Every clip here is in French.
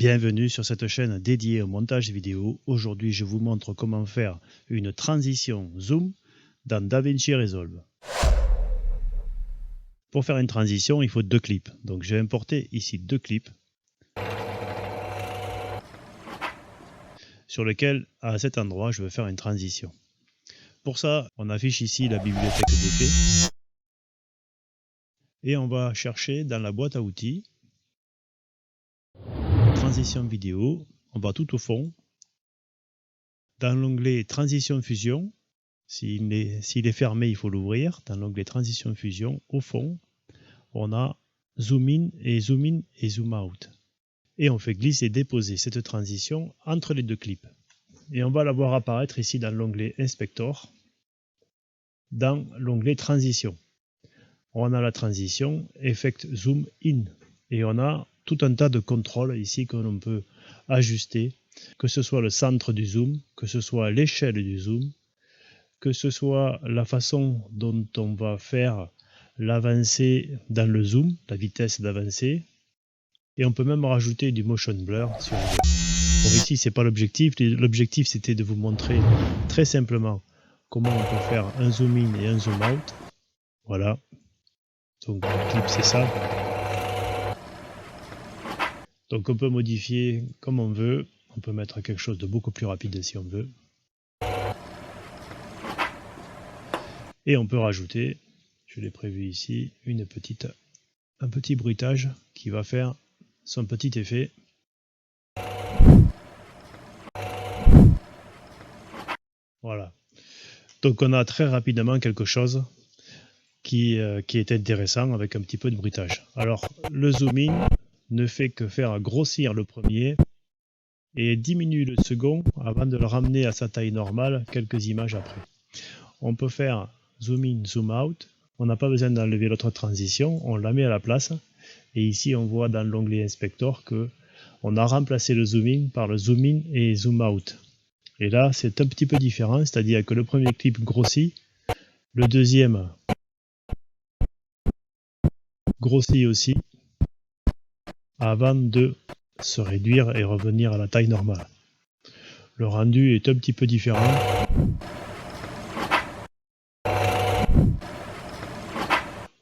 Bienvenue sur cette chaîne dédiée au montage vidéo. Aujourd'hui, je vous montre comment faire une transition zoom dans DaVinci Resolve. Pour faire une transition, il faut deux clips. Donc j'ai importé ici deux clips sur lesquels, à cet endroit, je veux faire une transition. Pour ça, on affiche ici la bibliothèque d'effets et on va chercher dans la boîte à outils transition vidéo. On va tout au fond. Dans l'onglet transition fusion, s'il est fermé, il faut l'ouvrir. Dans l'onglet transition fusion, au fond, on a zoom in et zoom out. Et on fait glisser et déposer cette transition entre les deux clips. Et on va la voir apparaître ici dans l'onglet inspector, dans l'onglet transition. On a la transition effect zoom in et on a tout un tas de contrôles ici que l'on peut ajuster, que ce soit le centre du zoom, que ce soit l'échelle du zoom, que ce soit la façon dont on va faire l'avancée dans le zoom, la vitesse d'avancée, et on peut même rajouter du motion blur si on veut. Bon, ici c'est pas l'objectif, l'objectif c'était de vous montrer très simplement comment on peut faire un zoom in et un zoom out. Voilà, donc le clip c'est ça. Donc on peut modifier comme on veut, on peut mettre quelque chose de beaucoup plus rapide si on veut. Et on peut rajouter, je l'ai prévu ici, un petit bruitage qui va faire son petit effet. Voilà. Donc on a très rapidement quelque chose qui est intéressant avec un petit peu de bruitage. Alors le zoom in ne fait que faire grossir le premier et diminue le second avant de le ramener à sa taille normale quelques images après. On peut faire zoom in, zoom out. On n'a pas besoin d'enlever l'autre transition, on la met à la place. Et ici, on voit dans l'onglet inspector que on a remplacé le zoom in par le zoom in et zoom out. Et là, c'est un petit peu différent, c'est-à-dire que le premier clip grossit, le deuxième grossit aussi, avant de se réduire et revenir à la taille normale. Le rendu est un petit peu différent.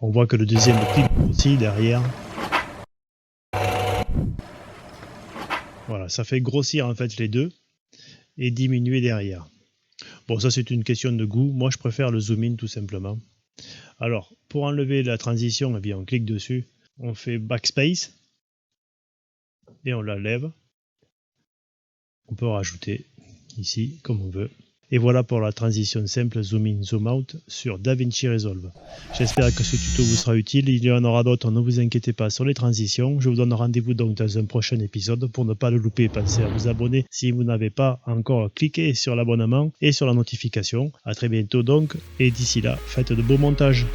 On voit que le deuxième clip grossit derrière. Voilà, ça fait grossir en fait les deux et diminuer derrière. Bon, ça c'est une question de goût. Moi, je préfère le zoom in tout simplement. Alors, pour enlever la transition, eh bien, on clique dessus, on fait backspace et on la lève. On peut rajouter ici comme on veut. Et voilà pour la transition simple zoom in, zoom out sur DaVinci Resolve. J'espère que ce tuto vous sera utile. Il y en aura d'autres, ne vous inquiétez pas sur les transitions. Je vous donne rendez-vous donc dans un prochain épisode. Pour ne pas le louper, pensez à vous abonner si vous n'avez pas encore cliqué sur l'abonnement et sur la notification. A très bientôt donc, et d'ici là, faites de beaux montages.